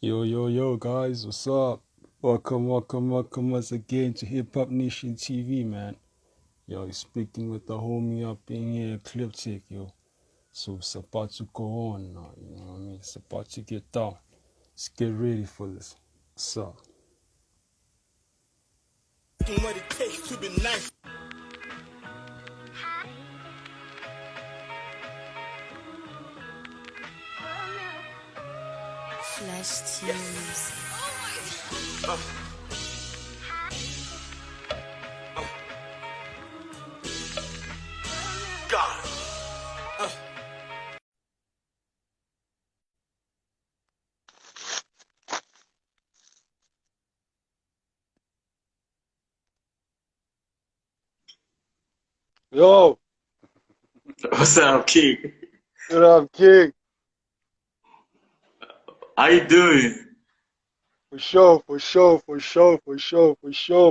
Yo, guys, what's up? Welcome once again to Hip Hop Nation TV, man. Yo, you're speaking with the homie up in here, Ecliptic, yo. So it's about to go on now, you know what I mean? It's about to get down. Let's get ready for this. What's up? What it takes to be nice. Flash tunes. God. Yo, What's up, King? what up, King? How you doing? For sure,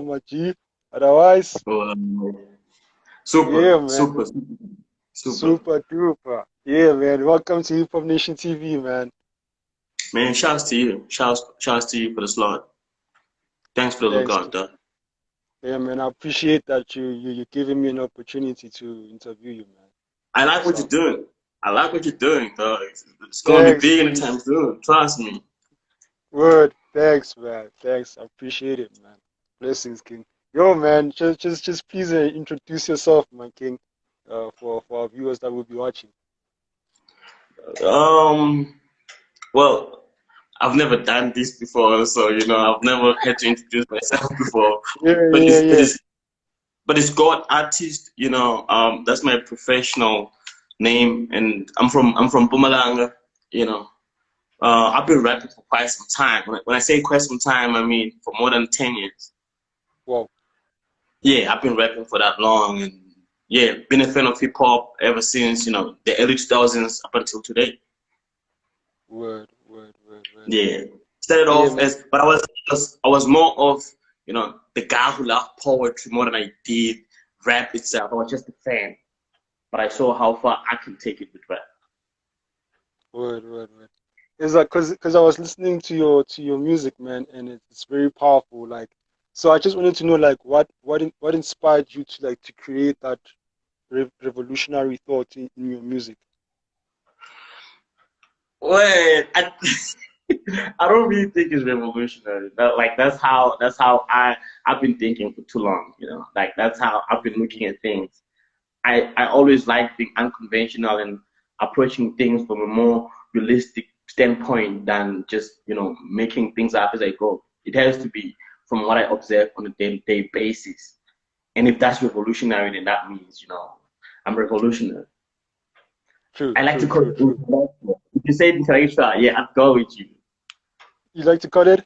my G. Otherwise, Um, yeah, super, man. super, super. Super duper. Yeah, man. Welcome to Hip Hop Nation TV, man. Man, shouts to you. Shouts to you for the slot. Thanks for the Thanks. lookout, though. Yeah, man, I appreciate that you're giving me an opportunity to interview you, man. I like what you're So doing. I like what you're doing, though. It's gonna be thanks, big King. anytime soon. Trust me. Word. Thanks, man. Thanks. I appreciate it, man. Blessings, King. Yo, man, just please introduce yourself, my King, for our viewers that will be watching. Um, well, I've never done this before, so I've never had to introduce myself before. Yeah, But yeah, it's but yeah. it's but it's God artist. That's my professional name, and I'm from Bumalanga. You know. I've been rapping for quite some time. When I say quite some time, I mean for more than 10 years. Wow. Yeah, I've been rapping for that long. And yeah, been a fan of hip hop ever since, the early 2000s up until today. Word. Yeah. Started Yeah, off man. but I was more of, the guy who loved poetry more than I did rap itself. I was just a fan. But I saw how far I can take it with rap. Word. Is that cause I was listening to your music, man, and it's very powerful. Like, so I just wanted to know, like, what inspired you to create that revolutionary thought in your music? Well, I don't really think it's revolutionary. That's how I've been thinking for too long. Like that's how I've been looking at things. I always like being unconventional and approaching things from a more realistic standpoint than just making things up as I go. It has to be from what I observe on a day-to-day basis. And if that's revolutionary, then that means I'm revolutionary. True, I like to true, call true, it true. intellectual. If you say intellectual, yeah, I'd go with you. You like to cut it?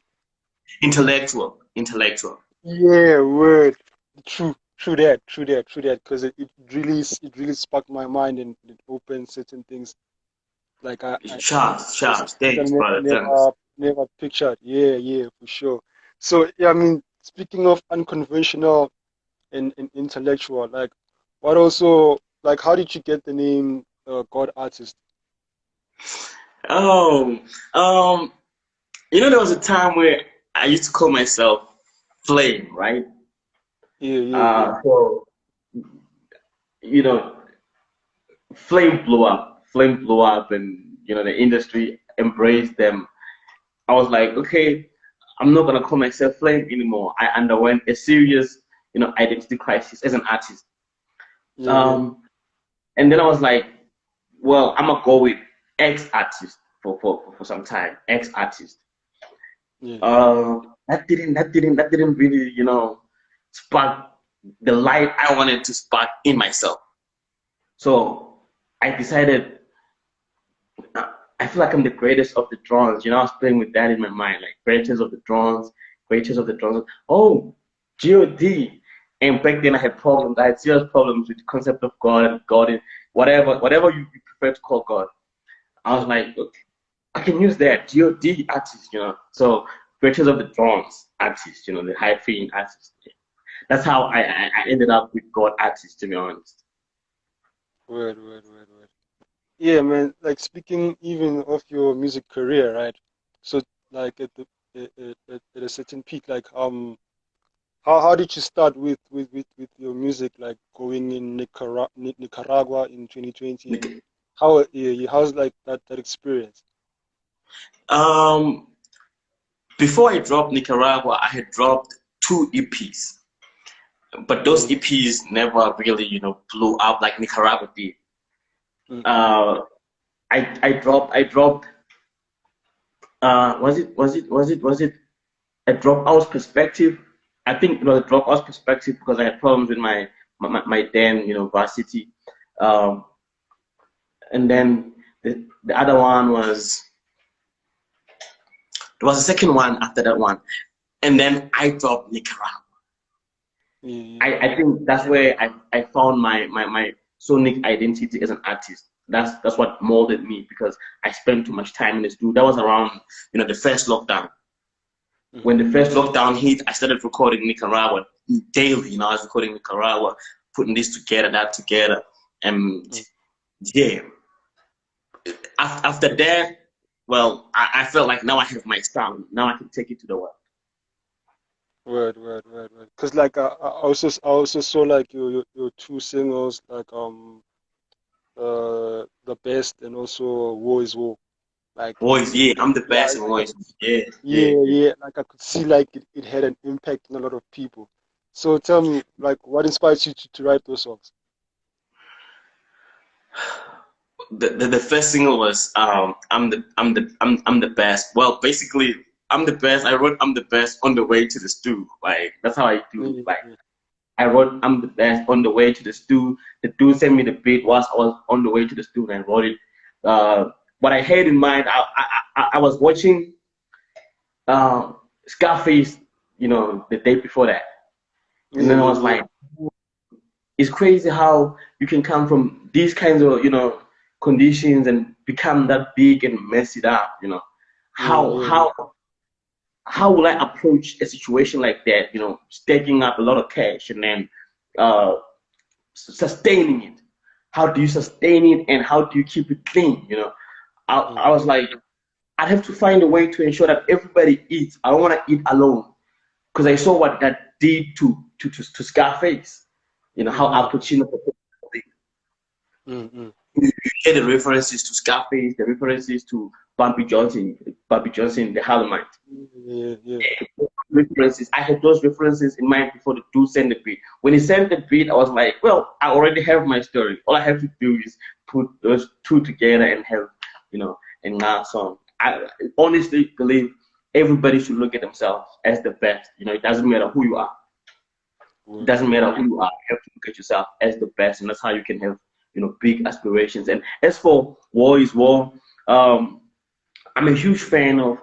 Intellectual. Yeah, word. True that. Because it really sparked my mind and it opened certain things like I Sharps. Thanks, brother. Thanks. never pictured. Yeah, for sure. So yeah, I mean, speaking of unconventional and intellectual, like, what also like how did you get the name God Artist? Oh, um, there was a time where I used to call myself Flame, right? Yeah. So you know, Flame blew up, and the industry embraced them. I was like, okay, I'm not gonna call myself Flame anymore. I underwent a serious, identity crisis as an artist. Yeah. Um, and then I was like, well, I'm gonna go with X artist for some time. X artist. Yeah. That didn't really, spark the light I wanted to spark in myself. So I decided, I feel like I'm the greatest of the drones. I was playing with that in my mind, like greatest of the drones, greatest of the drones. Oh, God. And back then I had problems. I had serious problems with the concept of God and God, and whatever you prefer to call God. I was like, okay, I can use that. God artist. So greatest of the drones artist, the high fame artist. That's how I ended up with God artist, to be honest. Word. Yeah, man. Like, speaking even of your music career, right? So like at a certain peak? Like how did you start with your music, like going in Nicaragua in 2020, and how's like that experience? Um, before I dropped Nicaragua, I had dropped two EPs, but those Mm, EPs never really, blew up like Nicaragua did. mm, Uh, I dropped. Was it a dropout's perspective? I think it was a dropout's perspective because I had problems with my then varsity. Um, and then the other one was there was a second one after that one, and then I dropped Nicaragua. yeah, yeah, I think that's where I found my sonic identity as an artist. That's what molded me because I spent too much time in the studio. That was around the first lockdown. When mhm, the first lockdown hit, I started recording Nicaragua daily. I was recording Nicaragua, putting this together, that together, and mm. yeah. After that, well, I felt like now I have my sound. Now I can take it to the world. Word. Because like I also saw like your two singles, like the best, and also War is War. Like Voice, yeah, I'm the yeah, best in voice. Yeah, yeah. yeah. Like I could see like it had an impact on a lot of people. So tell me, like, what inspired you to write those songs? The first single was I'm the best. Well, basically, I'm the best. I wrote I'm the best on the way to the stew. Like that's how I do. Yeah, Like yeah, I wrote I'm the best on the way to the stew. The dude sent me the beat whilst I was on the way to the stew and I wrote it. What I had in mind, I was watching Scarface, the day before that, and then I was yeah. like, it's crazy how you can come from these kinds of conditions and become that big and mess it up. Yeah, How yeah, yeah. how how will I approach a situation like that? Staking up a lot of cash and then uh, sustaining it. How do you sustain it and how do you keep it clean? I Mm, was like, I'd have to find a way to ensure that everybody eats. I don't want to eat alone because I saw what that did to Scarface. How mm, Al Pacino. mm. You hear the references to Scarface, the references to Bumpy Johnson, the Harlemite. Yeah, yeah. References. I had those references in mind before the dude sent the beat. When he sent the beat, I was like, well, I already have my story. All I have to do is put those two together and have, a nice song. I honestly believe everybody should look at themselves as the best. It doesn't matter who you are. It doesn't Word. matter who you are. You have to look at yourself as the best, and that's how you can have, big aspirations. And as for War is War, I'm a huge fan of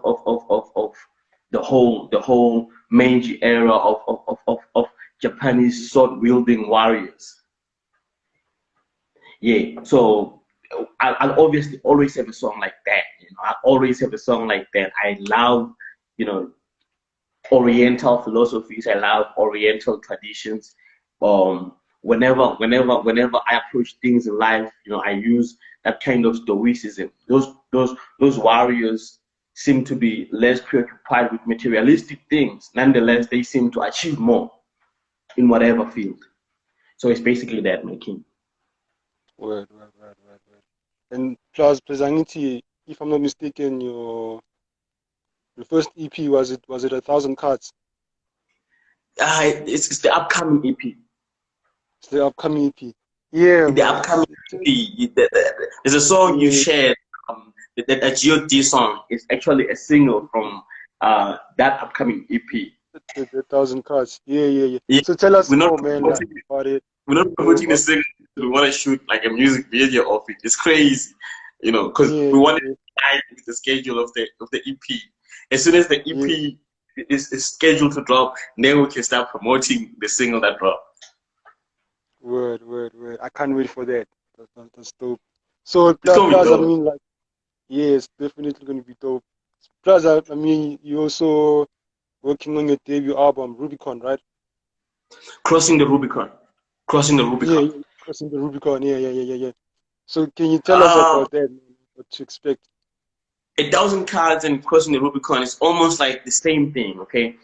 the whole Meiji era of Japanese sword wielding warriors. Yeah, so I'll obviously always have a song like that. I always have a song like that. I love, you know, Oriental philosophies. I love Oriental traditions. Whenever I approach things in life, I use that kind of stoicism. Those warriors seem to be less preoccupied with materialistic things. Nonetheless, they seem to achieve more in whatever field. So it's basically that, my king. Word. And plus Angithi, if I'm not mistaken, your first EP, was it 1,000 cards? It's the upcoming EP. It's the upcoming EP. Yeah, The man. upcoming EP. There's a song you Yeah, shared. The GOD song is actually a single from that upcoming EP. the 1,000 cards. Yeah. Yeah, So tell us we're not more, man, like promoting it. about it. We're not promoting the single. We want to shoot like a music video of it. It's crazy, because Yeah, we want it yeah, to align with the schedule of the EP. As soon as the yeah. EP is scheduled to drop, then we can start promoting the single that dropped. Word. I can't wait for that. That's dope. So It's gonna be plus, I dope. mean, like, yeah, it's definitely gonna be dope. Plus, I mean, you also working on your debut album, Rubicon, right? Crossing the Rubicon. Crossing the Yeah, Rubicon. yeah, crossing the Rubicon. Yeah. So can you tell us Um, about that, man? What to expect? 1,000 cards and crossing the Rubicon is almost like the same thing. Okay,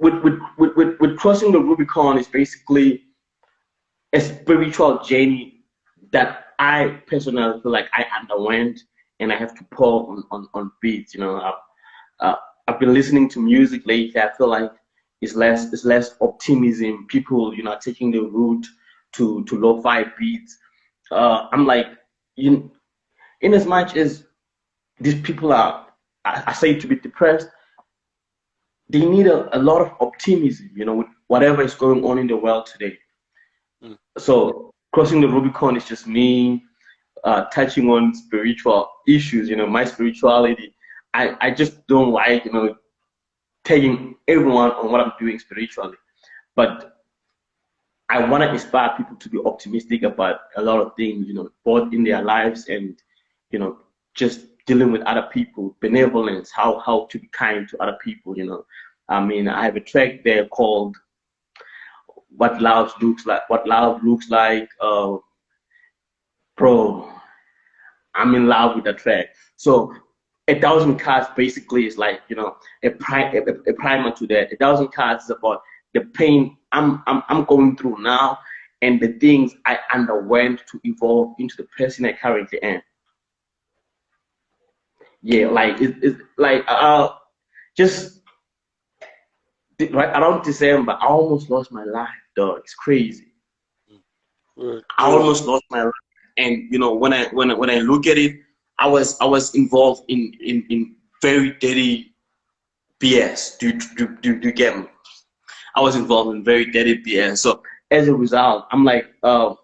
with crossing the Rubicon is basically a spiritual journey that I personally feel like I underwent, and I have to pour on beats. I've been listening to music lately. I feel like it's less optimism. People, are taking the route to lo-fi beats. I'm like, in in as much as these people are, I say to be depressed, they need a lot of optimism. With whatever is going on in the world today. Mm. So crossing the Rubicon is just me touching on spiritual issues. My spirituality. I just don't like taking everyone on what I'm doing spiritually, but I want to inspire people to be optimistic about a lot of things. Both in their lives and you know just dealing with other people, benevolence, how to be kind to other people. I mean, I have a track there called "What Love Looks Like." What love looks like, bro. I'm in love with the track. So 1,000 cards basically is like a primer to that. 1,000 cards is about the pain I'm going through now and the things I underwent to evolve into the person I currently am. Yeah, like it's like just right around December, I almost lost my life, dog. It's crazy. Word, I word. almost lost my life. And when I look at it, I was involved in very dirty BS. Do you get me? I was involved in very dirty BS. So as a result, I'm like, I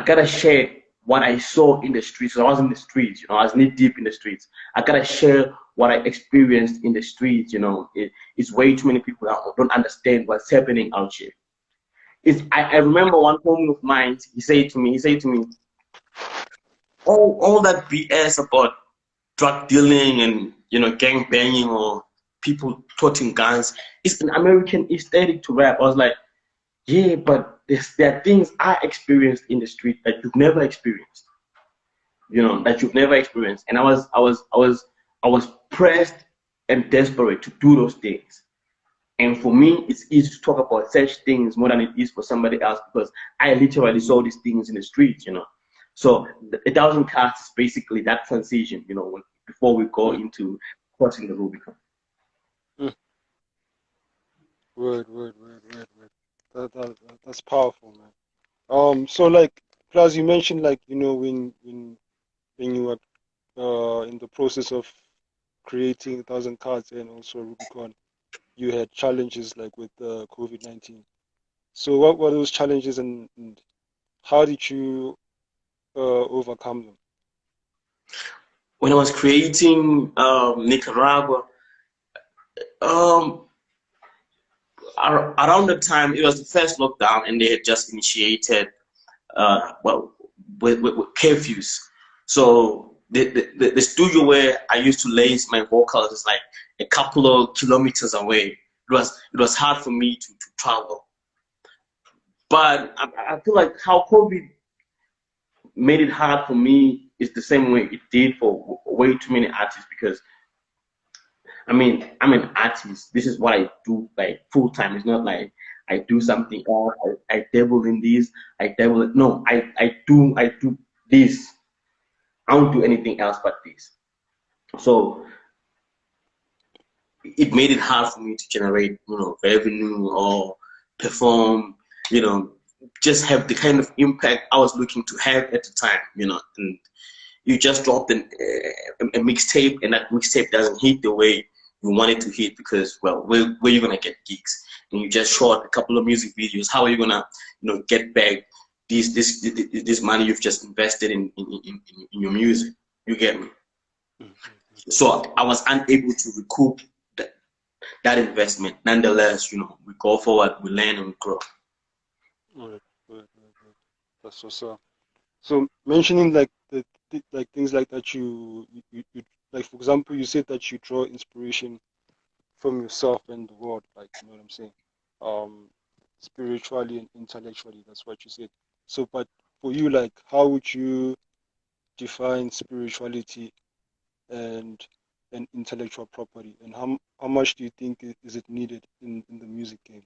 gotta share what I saw in the streets. So I was in the streets, I was knee deep in the streets. I gotta share what I experienced in the streets. It's way too many people that don't understand what's happening out here. I remember one homie of mine. He said to me, all that BS about drug dealing and gang banging or people toting guns is an American aesthetic to rap. I was like, yeah, but there are things I experienced in the street that you've never experienced. That you've never experienced, and I was pressed and desperate to do those things. And for me, it's easy to talk about such things more than it is for somebody else because I literally saw these things in the streets. So 1,000 cards is basically that transition, before we go Mm. into crossing the Rubicon. Mm. Word. That's powerful, man. So like, plus you mentioned like, when you were in the process of creating 1,000 cards and also Rubicon, you had challenges like with COVID-19. So what were those challenges and how did you overcome them? When I was creating Nicaragua, um, around the time it was the first lockdown and they had just initiated well, with curfews. So the studio where I used to lace my vocals is like a couple of kilometers away. It was hard for me to travel. But I feel like how COVID made it hard for me is the same way it did for way too many artists because I mean I'm an artist. This is what I do like full time. It's not like I do something else. I dabble in this. I dabble. No, I do this. I don't do anything else but this. So it made it hard for me to generate, revenue or perform, you know, just have the kind of impact I was looking to have at the time. And you just dropped a mixtape, and that mixtape doesn't hit the way you want it to hit because, well, where you gonna get gigs? And you just shot a couple of music videos. How are you gonna, get back this money you've just invested in your music? You get me? So I was unable to recoup that investment. Nonetheless, we go forward, we learn and we grow. Right, right. That's so sad. So mentioning like like things like that you like for example you said that you draw inspiration from yourself and the world, like you know what I'm saying? Um Spiritually and intellectually, that's what you said. So but for you, like how would you define spirituality and intellectual property, and how much do you think is it needed in the music game?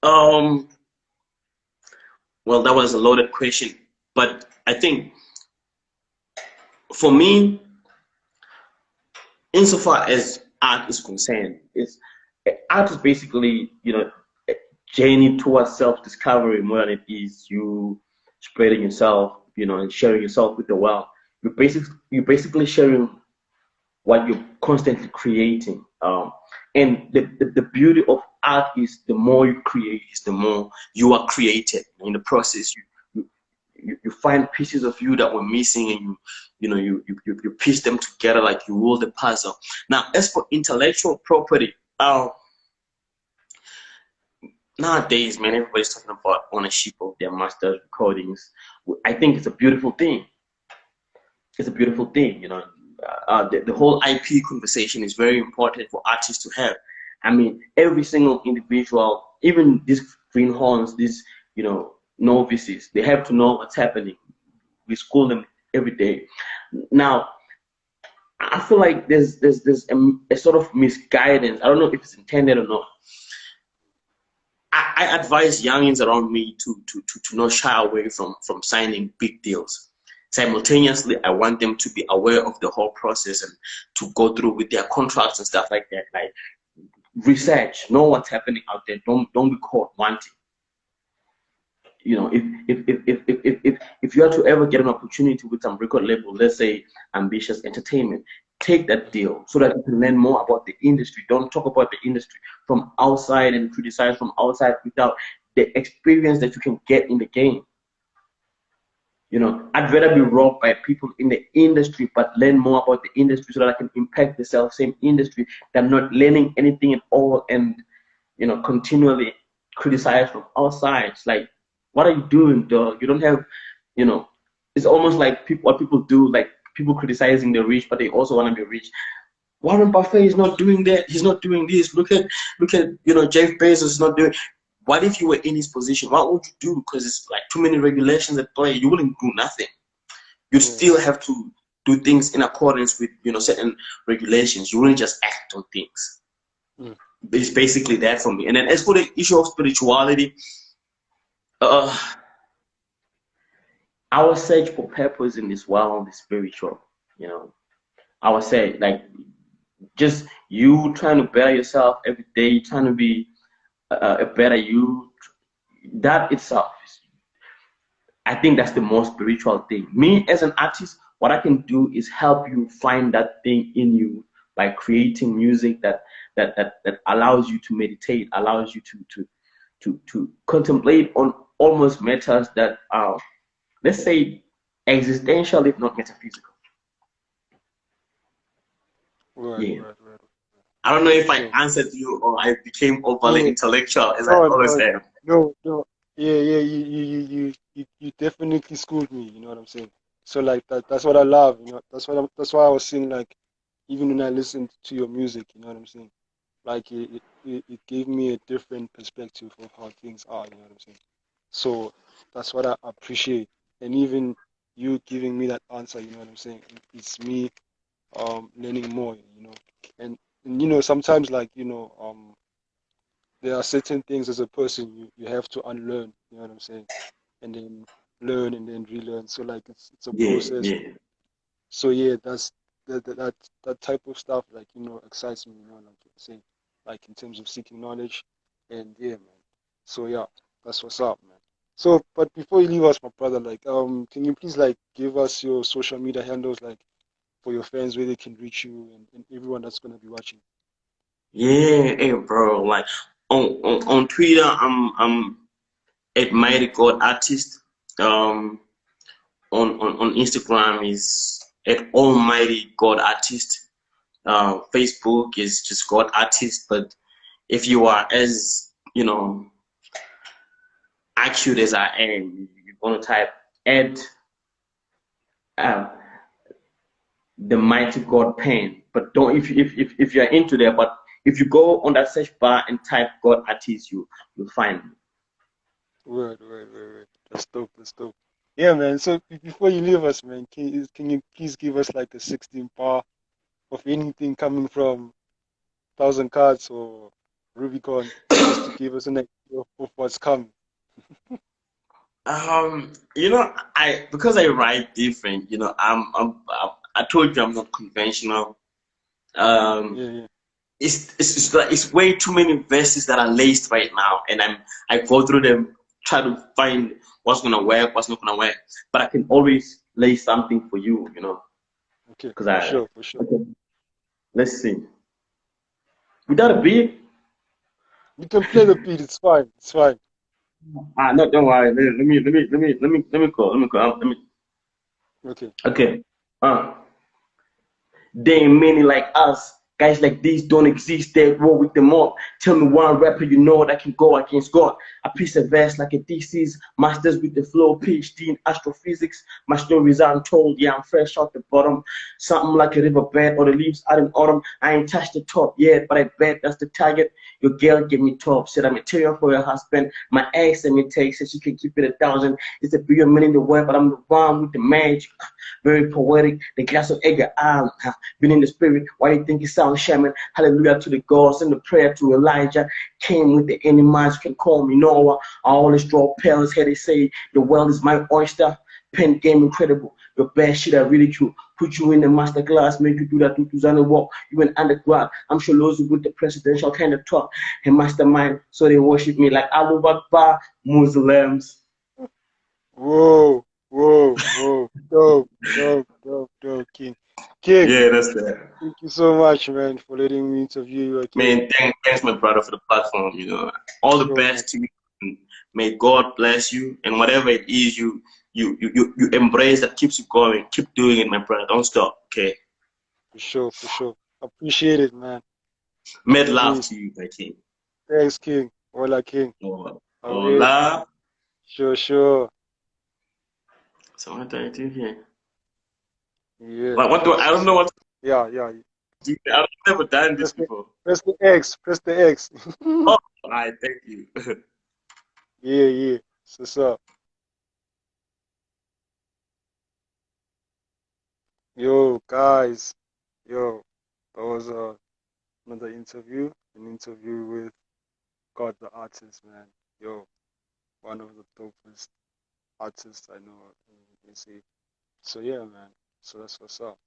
Um, well, that was a loaded question, but I think for me, insofar as art is concerned, art is basically, a journey towards self-discovery more than it is you spreading yourself, and sharing yourself with the world. You're basically sharing what you're constantly creating. And the beauty of art is the more you create, is the more you are created. In the process, you find pieces of you that were missing, and you piece them together like you roll the puzzle. Now, as for intellectual property, nowadays, man, everybody's talking about ownership of their master recordings. I think it's a beautiful thing. It's a beautiful thing, the whole IP conversation is very important for artists to have. I mean, every single individual, even these greenhorns, these, novices, they have to know what's happening. We school them every day. Now, I feel like there's a sort of misguidance. I don't know if it's intended or not. I advise youngins around me to not shy away from signing big deals. Simultaneously, I want them to be aware of the whole process and to go through with their contracts and stuff like that. Like, research, know what's happening out there. Don't be caught wanting. If you are to ever get an opportunity with some record label, let's say Ambitious Entertainment, take that deal so that you can learn more about the industry. Don't talk about the industry from outside and criticize from outside without the experience that you can get in the game. I'd rather be robbed by people in the industry, but learn more about the industry so that I can impact the same industry than not learning anything at all and, continually criticize from outside. It's like, what are you doing, dog? You don't have, it's almost like what people do, like people criticizing the rich, but they also want to be rich. Warren Buffett is not doing that. He's not doing this. Look at, Jeff Bezos is not doing. What if you were in his position? What would you do? Because it's like too many regulations at play. You wouldn't do nothing. You still have to do things in accordance with certain regulations. You wouldn't just act on things. It's basically that for me. And then as for the issue of spirituality, our search for purpose in this world is spiritual. I would say, like, just you trying to better yourself every day, trying to be a better you, that itself, I think that's the most spiritual thing. Me as an artist, what I can do is help you find that thing in you by creating music that allows you to meditate, allows you to contemplate on almost matters that are, let's say, existential, if not metaphysical. Right. I don't know if I answered you or I became overly intellectual as I always am. No. Yeah. You definitely schooled me. You know what I'm saying? So like that's what I love. That's why I was saying, like, even when I listened to your music, you know what I'm saying? Like it gave me a different perspective of how things are. You know what I'm saying? So that's what I appreciate, and even you giving me that answer. You know what I'm saying? It's me learning more. And sometimes, like, there are certain things as a person you have to unlearn, you know what I'm saying, and then learn and then relearn. So like it's a process. So yeah, that's that type of stuff, like, excites me, you know what I'm saying, like in terms of seeking knowledge. And yeah, man. So yeah, that's what's up, man. So, but before you leave us, my brother, like, can you please, like, give us your social media handles, like, for your fans, where they can reach you, and everyone that's gonna be watching? Yeah, hey, bro. Like on Twitter, I'm at Mighty God Artist. On Instagram is at Almighty God Artist. Facebook is just God Artist. But if you are as acute as I am, you're gonna type at the Mighty God Pen. But don't, if you're into there, but if you go on that search bar and type God Artist, you'll find me. Word. That's dope. Yeah, man. So before you leave us, man, can you please give us like a 16 bar of anything coming from Thousand Cards or Rubicon, just to give us an idea of what's coming? Because I write different. I told you I'm not conventional. Um, Yeah, yeah. it's like it's way too many verses that are laced right now, and I go through them, try to find what's gonna work, what's not gonna work. But I can always lay something for you. Okay, Because for I sure, for sure. okay, let's see. Without a beat, You can play the beat. It's fine. It's fine. no, don't worry. Let me. Okay. Okay. Uh, There ain't many like us. Guys like these don't exist. They're at war with them all. Tell me one rapper you know that can go against God. A piece of verse like a thesis. Masters with the flow. PhD in astrophysics. My stories are untold. Yeah, I'm fresh out the bottom. Something like a riverbed or the leaves out in autumn. I ain't touched the top yet, but I bet that's the target. Your girl gave me top. Said I'm material for your husband. My ex sent me text. Said she can keep it 1,000. It's a billion man in the world, but I'm the one with the magic. Very poetic. The glass of Edgar Allan. Been in the spirit. Why you think it sounds shaman? Hallelujah to the gods and the prayer to Elijah. Came with the enemies, can call me Noah. I always draw pairs. Here they say the world is my oyster. Pen game incredible. Your best shit I ridicule. Put you in the master class, make you do that 2,000 walk. You an undergrad. I'm sure those with the presidential kind of talk and mastermind. So they worship me like Abu Bakr Muslims. Whoa, whoa, whoa. Dope, dope, dope, dope, King. King, Yeah, that's that. thank you so much, man, for letting me interview you again. Man, thanks, my brother, for the platform. All the Sure, man. best to you. May God bless you, and whatever it is you embrace that keeps you going. Keep doing it, my brother. Don't stop. Okay. For sure, for sure. Appreciate it, man. Mad love Peace. to you, my king. Thanks, King. Hola, King. Alright. Hola. Sure, sure. So what do I do here? Yeah. What do I don't know what to Yeah, yeah. do. I've never done this Press the before. press the X. Press the X. Oh, all right. Thank you. Yeah, yeah. So, what's up? Yo, guys. Yo, that was another interview. An interview with God the artist, man. Yo, one of the dopest artists I know in see. So yeah, man. So that's what's up.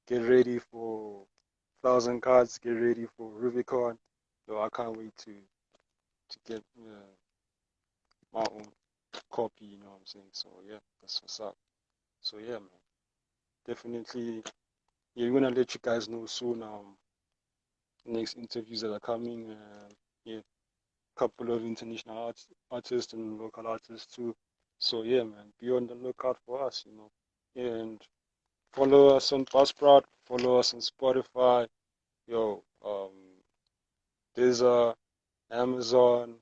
Get ready for Thousand Cards. Get ready for Rubicon. Yo, I can't wait to get my own copy. You know what I'm saying? So yeah, that's what's up. So yeah, man. Definitely. Yeah, we're gonna let you guys know soon. Next interviews that are coming. Yeah, couple of international artists and local artists too. So yeah, man, be on the lookout for us. Yeah, and follow us on Buzzsprout. Follow us on Spotify. Yo, there's Amazon.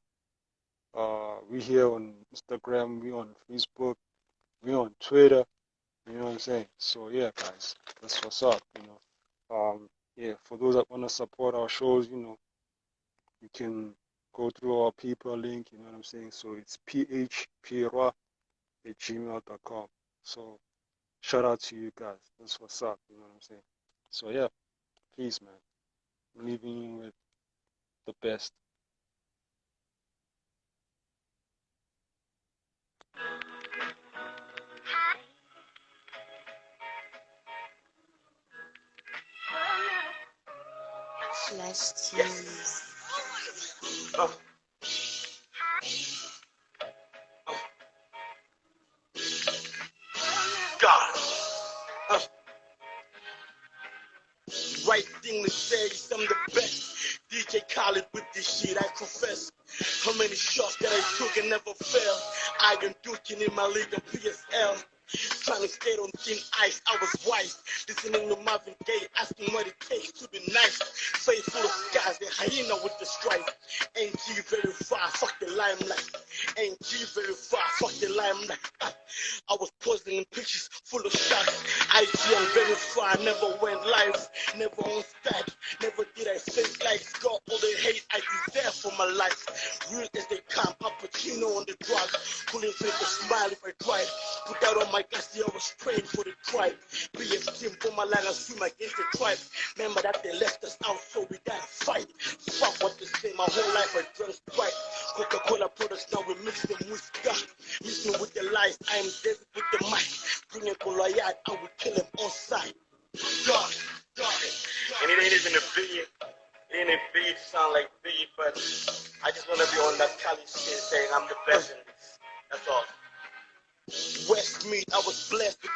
We here on Instagram. We on Facebook. We on Twitter. You know what I'm saying? So yeah, guys, that's what's up. Yeah, for those that want to support our shows, you can go through our PayPal link. You know what I'm saying? So it's phpra@gmail.com. So shout out to you guys. That's what's up. You know what I'm saying? So yeah, peace, man. I'm leaving you with the best. Flash tunes. God. Right thing to say, I'm the best. DJ Khaled with this shit, I confess. How many shots that I took and never fell. I am duking in my league of PSL. trying to skate on thin ice. I was wise, listening to Marvin Gaye, asking what it takes to be nice. Face full of scars, the hyena with the stripe. Ain't G very far, fuck the limelight. Ain't G very far, fuck the limelight. I was posing in pictures full of shots. IG am very far, never went live, never on stack, never did I fake likes. Got all the hate I deserve for my life. Real as they come, Pappuccino on the drug. Couldn't fake a smile if I tried. Put that on my gas, I was praying for the tribe. BF team for my line, I swim against the tribe. Remember that they left us out, so we gotta fight. Fuck what they say, my whole life I drank Sprite. Coca-Cola products, now we mix them with stuff. Mix me with the lies, I am David with the mic. Bring a Goliath, I will kill him on sight. God. And it ain't even a beat. It ain't a beat, sound like beat, but I just wanna be on that Cali shit saying I'm the best in this. That's all. West Meat, I was blessed with